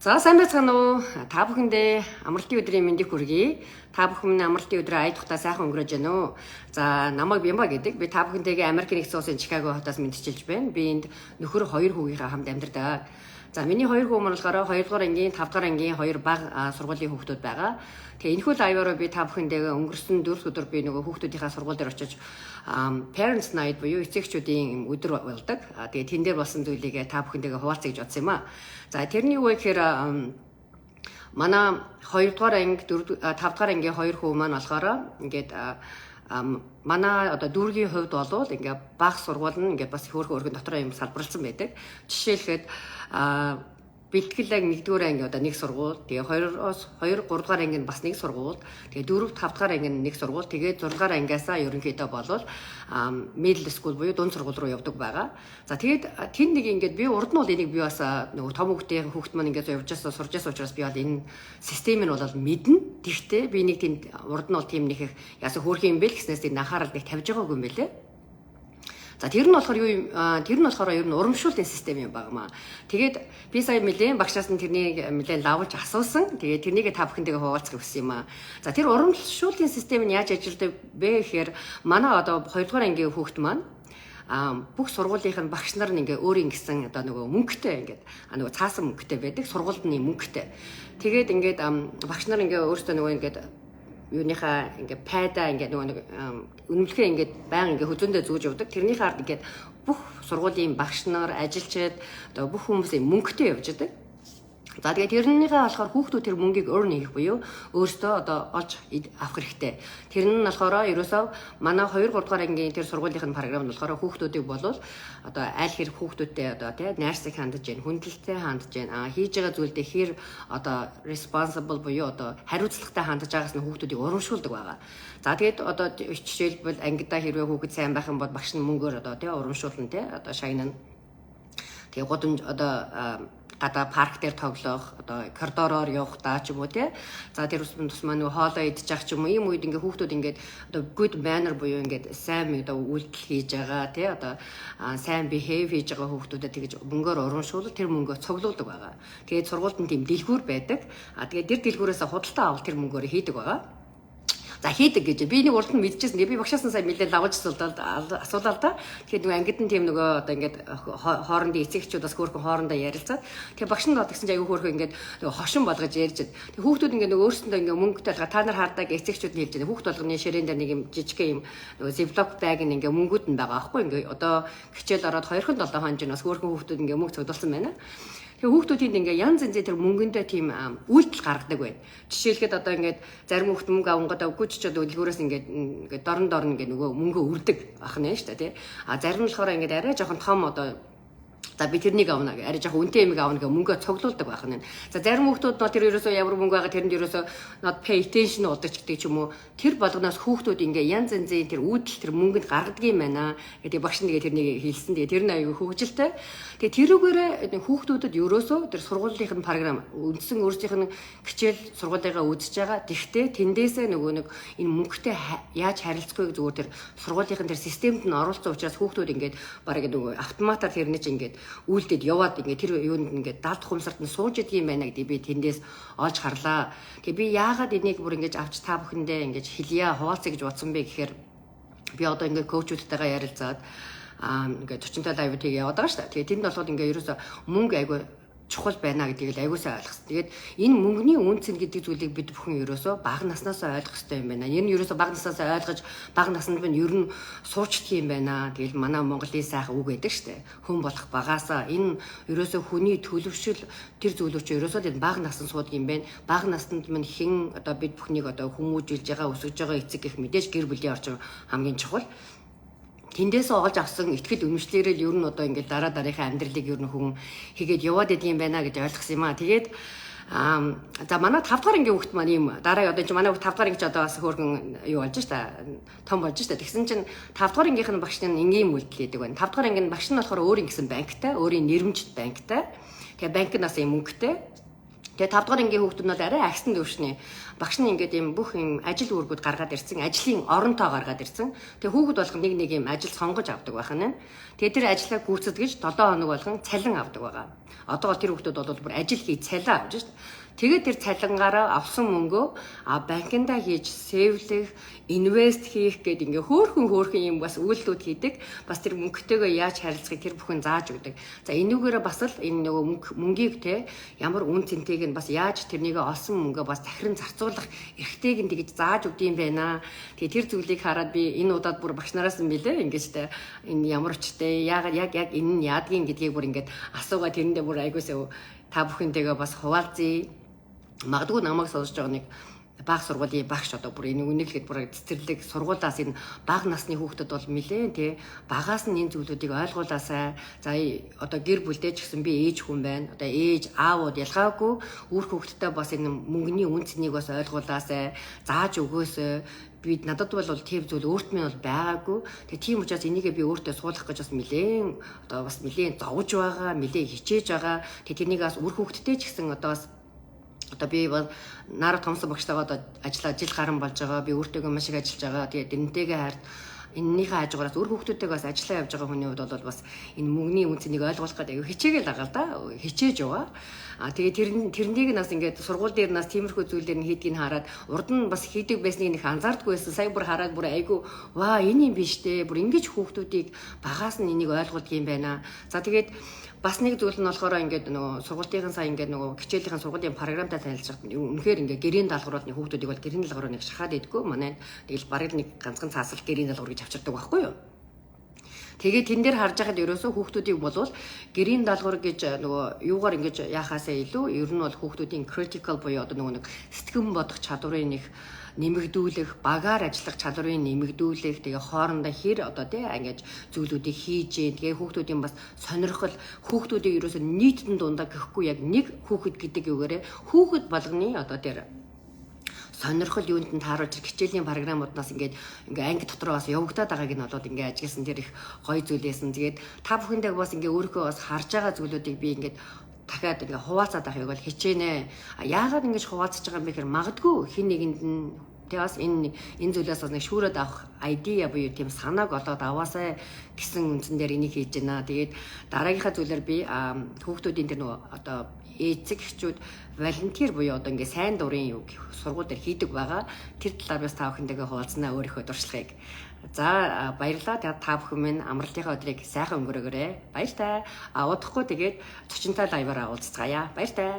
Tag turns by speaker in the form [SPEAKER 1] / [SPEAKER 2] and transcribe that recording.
[SPEAKER 1] За сайн байцгаана уу? Та бүхэндээ амралтын өдрийн мэндийг хүргэе. Та бүхэн амралтын өдрөө ая тухтаа сайхан өнгөрөөж байна уу? За намайг Бямба гэдэг. Би та бүхэнтэйгээ Америкийн нэгдсэн улсын Чикаго хотоос мэдчилж байна. Би энд нөхөр 2 хүүгийнхаа хамт амьдардаг. За миний 2 хүү маань болохоор 2 дугаар ангийн, 5 дугаар ангийн 2 бага сургуулийн хүүхдүүд байгаа. Тэгээ энэхүү лайваараа би та бүхэндээ өнгөрсөн 4 өдөр би нөгөө хүүхдүүдийнхаа сургууль дээр очиж parents night буюу эцэгчүүдийн өдөр болдог. Тэгээ тэн дээр болсон зүйлийг та бүхэндээ хуваалцъя гэж бодсон юм аа. За тэрний үе гэхээр манай 2 дугаар анги, 5 дугаар ангийн 2 хүү маань болохоор ингээд манай одоо дүүргийн хувьд болвол ингээ бага сургууль нь ингээ бас хөөрхөн өргөн дотроо юм салбарлсан байдаг. Жишээлхэд бэлтгэлэг 1-р анги одоо нэг сургууль, тэгээ 2-оос 2 3 дугаар анги нь бас нэг сургууль, тэгээ 4 5 дугаар анги нь нэг сургууль, тэгээ 6 дугаар ангиасаа ерөнхийдөө болвол middle school буюу дунд сургууль руу явдаг байгаа. За тэгээд тэнд нэг ингээд би урд нь бол энийг би бас нөгөө том хүүхд маань ингээд явж байгаа сурж байгаа учраас би бол энэ системийг бол мэднэ. Тэгтээ би нэг тэнд урд нь бол тийм нэг их яасан хөөрхөн юм бэ л гэснээс тийм анхаарал нэг тавьж байгаагүй юм байлээ. За тэр нь болохоор юу юм? Тэр нь болохоор ер нь урамшууллын систем юм багмаа. Тэгээд би сая нэлээд багшаас нь тэрнийг нэлээд лавлж асуусан. Тэгээд тэрнийг та бүхэнтэйгээ хуваалцах гэсэн юм аа. За тэр урамшууллын систем нь яаж ажилладаг бэ гэхээр манай одоо 2 дугаар ангийн хүүхд маань бүх сургуулийнх нь багш нар нь ингээ өөрийн гэсэн одоо нөгөө мөнгөтэй ингээд нөгөө цаасан мөнгөтэй байдаг. Сургуульдны мөнгөтэй. Тэгээд ингээд багш нар ингээ өөрсдөө нөгөө ингээд юуныхаа ингээ пайдаа ингээ нөгөө үнэмлэхээ ингээ баян ингээ хөзөөндөө зүүж явдаг. Тэрнийхээ ард ингээ бүх сургуулийн багш нар, ажилчид одоо бүх хүмүүсийн мөнгөтэй явж байдаг. За тэгээд тэрнийхээ болохоор хүүхдүүд тэр мөнгийг earn хийх буюу өөртөө одоо олж авах хэрэгтэй. Тэр нь болохоор ерөөсөө манай 2 3 дугаар ангийн тэр сургуулийн програм нь болохоор хүүхдүүдийг болвол одоо аль хэрэг хүүхдүүдтэй одоо тий найрсаг хандж гэн, хүндлэлтэй хандж гэн, хийж байгаа зүйлдээ хэр одоо responsible буюу одоо хариуцлагатай хандж байгаас нь хүүхдүүдийг урамшуулдаг байгаа. За тэгээд одоо жишээлбэл ангидаа хэрвээ хүүхэд сайн байх юм бол багш нь мөнгөөр одоо тий урамшуулна тий одоо шагнана. Тэгээ годомж одоо гадаа парк дээр тоглох, одоо коридороор явах даа ч юм уу тий. За тэр тусмаа нөгөө хоолоо идчих ч юм уу. Ийм үед ингээ хүүхдүүд ингээд одоо good manner буюу ингээд сайн одоо үйлдэл хийж байгаа тий. Одоо сайн behave хийж байгаа хүүхдүүдэд тэгж мөнгөөр урамшуул тэр мөнгөө цуглуулдаг байгаа. Тэгээд сургуульд нь тийм дэлгүүр байдаг. Тэгээд тэр дэлгүүрээс худалдаа авал тэр мөнгөөр хийдэг байгаа. За хийдэг гэж би нэг урд нь мэдчихсэн. Би багшаас нь сая нэлээд лавж асуулаа л да. Тэгэхээр нөгөө ангид нь тийм нөгөө одоо ингээд хоорондын эцэгчүүд бас хөөрхөн хоорондоо ярилцаад тэгээ багш нь бодгсон чинь аягүй хөөрхөн ингээд нөгөө хошин болгож ярьж байна. Тэгээ хүүхдүүд ингээд нөгөө өөрсөндөө ингээд мөнгөтэй алга та нар хаардаг эцэгчүүд нь хэлж байна. Хүүхд болгоны ширээн дээр нэг юм жижигхэн юм нөгөө ziploc bag нь ингээд мөнгүүд нь байгаа аахгүй ингээд одоо хичээл ороод 2-7 хоног нь бас хөөрхөн хүүхдүүд ингээд мөнгө цуглуулсан байна. Тэгээ хүүхдүүд ингээ янз янзын тэр мөнгөндөө тийм үйлдэл гаргадаг байна. Жишээлхэд одоо ингээд зарим хүүхд мөнгө авангадаа үгүй ч одоо дэлгүүрээс ингээд дорн ингээ нөгөө мөнгө үрдэг ах нь шүү дээ тий. Зарим нь болохоор ингээд арай жоохон том одоо за би тэрнийг авна гэж арай жоохон үнэтэй юм авна гэж мөнгөө цуглуулдаг байх нь. За зарим хүүхдүүд нь тэр ерөөсөө ямар мөнгө байгаа тэрэнд ерөөсөө not pay attention болдог ч гэдэг ч юм уу. Тэр болгоноос хүүхдүүд ингээ янз янзын тэр үйлдэл тэр мөнгөнд гаргадаг юм байна гэдэг багш нэгээ тэрнийг хэлсэн. Тэгээ тэр нь аюу хөвгөлтэй. Тэгээ тэрүүгээрээ хүүхдүүдэд ерөөсөө тэр сургуулийн програм үндсэн өөрсдийнх нь хичээл сургуулигаа үзэж байгаа. Тэгтээ тэндээсээ нөгөө нэг энэ мөнгөтэй яаж харилцах вэ зүгээр тэр сургуулийн тэр системд нь оруулсан учраас хүүхдүүд ингээд бараг нөгөө автоматар тэрний чинь ингээд үйлдэлд яваад ингээд тэр юунд ингээд далд хумсарт нь сууж идэг юм байна гэдэг би тэндээс олж харлаа. Тэгээ би яагаад энийг бүр ингээд авч та бүхэндээ ингээд хэлье хуваалцъя гэж бодсон бэ гэхээр би одоо ингээд коучүүдтэйгээ ярилцаад ингээд 40 лайв тийг яваад байгаа шүү дээ. Тэгээ тэнд болоод ингээд ерөөсө мөнгө айгүй чухал байна гэдгийг л аягуулсаа ойлгосон. Тэгээд энэ мөнгөний үнцэн гэдэг зүйлийг бид бүхэн ерөөсөө бага наснаас ойлгох хэрэгтэй юм байна. Энэ ерөөсөө бага наснаас ойлгож бага наснд нь ер нь суучдах юм байна. Тэгэл манай Монголын сайхан үг байдаг штэ. Хүн болох багаасаа энэ ерөөсөө хүний төлөвшил тэр зүйлүүч ерөөсөө энэ бага наснд суудаг юм байна. Бага наснд минь хэн одоо бид бүхнийг одоо хүмүүжүүлж байгаа, өсгөж байгаа эцэг гэх мэдээж гэр бүлийн орчин хамгийн чухал. Тэндээс олж авсан ихтгэл үнэмшлэрэл ер нь одоо ингээд дараа дараагийн амьдралыг ер нь хүн хийгээд яваад идэм байна гэж ойлгосон юм аа. Тэгээд за манай 5 дугаар ангийн хүүхд маань ийм дараа одоо чи манай 5 дугаар анги ч одоо бас хөөргөн юу болж штэ том болж штэ. Тэгсэн чинь 5 дугаар ангийнх нь багш нь энгийн үйлдэл хийдэг байна. 5 дугаар ангийн багш нь болохоор өөрийн гэсэн банктай, өөрийн нэрмжит банктай. Тэгээ банк нас юм мөнгөтэй. Тэгээ 5 дугаар ангийн хүүхдүүд нь арай агсан дэвшнэ. Багш нь ингээд юм бүх юм ажил үүргүүд гаргаад ирсэн, ажлын оронтоо гаргаад ирсэн. Тэгээ хүүхэд болгон нэг юм ажил сонгож авдаг байх нь. Тэгээ тэр ажлаа гүйцэтгэж 7 хоног болгон цалин авдаг байгаа. Одоо бол тэр хүүхдүүд бол бүр ажил хий цалин авч шít. Тэгээд тэр цалингаараа авсан мөнгөө банкнда хийж сэвлэх, инвест хийх гэдэг ингээ хөөхөн юм бас үйлдэлүүд хийдэг. Бас тэр мөнгөтэйгээ яаж харилцахыг тэр бүхэн зааж өгдөг. За энүүгээрээ бас л энэ нөгөө мөнгийг те ямар үн цэнтэйг нь бас яаж тэрнийг олсон мөнгөө бас захиран зарцуулах эрхтэйг нь тэгж зааж өгд юм байна. Тэгээ тэр зүйлийг хараад би энэ удаад бүр багш нараас нь билээ ингэж те энэ ямар очтой яг энэ нь яадгийн гэдгийг бүр ингээд асуугаа тэрэндээ бүр айгуусаа та бүхэнтэйгээ бас хуваалцъя. Магадгүй намайг сонсож байгаа нэг бага сургуулийн багш одоо бүр энэ үнэглэхэд бүр цэцэрлэг сургуулиас энэ бага насны хүүхдэд бол нэлээд тий багаас нь энэ зүйлүүдийг ойлгуулаасай. За одоо гэр бүлдээ ч гэсэн би ээж хүн байна. Одоо ээж аавууд ялгаагүй үр хүүхдэдээ бас энэ мөнгөний үн цэнийг бас ойлгуулаасай. Зааж өгөөсэй. Би надад бол тийм зүйл өөрт минь бол байгаагүй. Тэгээ тийм учраас энийгээ би өөртөө суулгах гэж бас нэлээд зовж байгаа, нэлээд хичээж байгаа. Тэгээ тэрнийг бас үр хүүхдэдээ ч гэсэн одоо би бол Нарав Томсон багштайгаа одоо ажиллаа жил гарan болж байгаа. Би өөртөөгөө маш их ажиллаж байгаа. Тэгээд энэнтэйгээ хард энэнийхээ хажуугараас өөр хүүхдүүдтэйгээ бас ажиллаа явж байгаа хүний хувьд бол бас энэ мөнгөний үн цэнийг ойлгуулах гэдэг хичээгээл байгаа л да. Хичээж байгаа. Тэгээ тэрнийг нас ингээд сургууль дээр нас тиймэрхүү зүйлээр нь хийдгийг хараад урд нь бас хийдэг байсныг нэг анзаардгүй байсан. Сая бүр хараад бүр айгу ваа энэ юм биш дээ. Бүр ингэж хүүхдүүдийг багаас нь энийг ойлгуулдаг юм байна. За тэгээд бас нэг зүйл нь болохоор ингээд нөгөө сургуулийн сая ингээд нөгөө хичээлийн сургуулийн програмтай танилцж байгаа. Үнэхээр ингээд гэрийн даалгаврууд хүүхдүүдийг бол гэрийн даалгаврыг нэг шахаад идэггүй. Манай тэгэл бараг нэг ганцхан цаасал гэрийн даалгавар гэж авчирдаг байхгүй юу? Тэгээд тэн дээр харж байхад ерөөсөө хүүхдүүдийг болвол гэрийн даалгавар гэж нөгөө юугаар ингэж яхаасаа илүү ер нь бол хүүхдүүдийн critical буюу одоо нөгөө нэг сэтгэн бодох чадварыг нэг нэмэгдүүлэх, багаар ажиллах чадварыг нэмэгдүүлэх, тэгээ хоорондоо хэр одоо тий ингэж зүйлүүдийг хийж, тэгээ хүүхдүүдийн бас сонирхол, хүүхдүүдийг ерөөсөө нийтэн дундаа гэхгүй яг нэг хүүхэд гэдэг юугаарэ хүүхэд болгоны одоо тэр сонирхол юунд нь тааруулж хичээлийн програмууднаас ингээд анги дотроо бас явагдаад байгааг нь болоод ингээд ажигласан тэр их гоё зүйлээсэн. Тэгээд та бүхэндээ бас ингээд өөрийнхөө бас харж байгаа зүйлүүдийг би ингээд дахиад ингээ хуваалцаад авахыг бол хичээнэ. Яагаад ингэж хуваалцаж байгаа юм бэ гэхээр магадгүй хин нэгэнд нь тэгээ бас энэ зүйлээс бас нэг шүүрээд авах idea буюу тийм санааг олоод аваасай гэсэн үндсэн дээр энийг хийж байна. Тэгээд дараагийнхаа зүйлээр би хүүхдүүдийн тэр нөгөө одоо эцэг эхчүүд волонтер буюу одоо ингээ сайн дурын юу сургууль дээр хийдэг байгаа. Тэр талаар бас та бүхэндээ хуваалцнаа өөрийнхөө дуршлагыг. За баярлалаа. Тэгээд та бүхэн минь амралтынхаа өдрийг сайхан өнгөрөөгөөрэй. Баяр таа. Удахгүй тэгээд зочинтой лайваараа уулзцгаая. Баяр таа.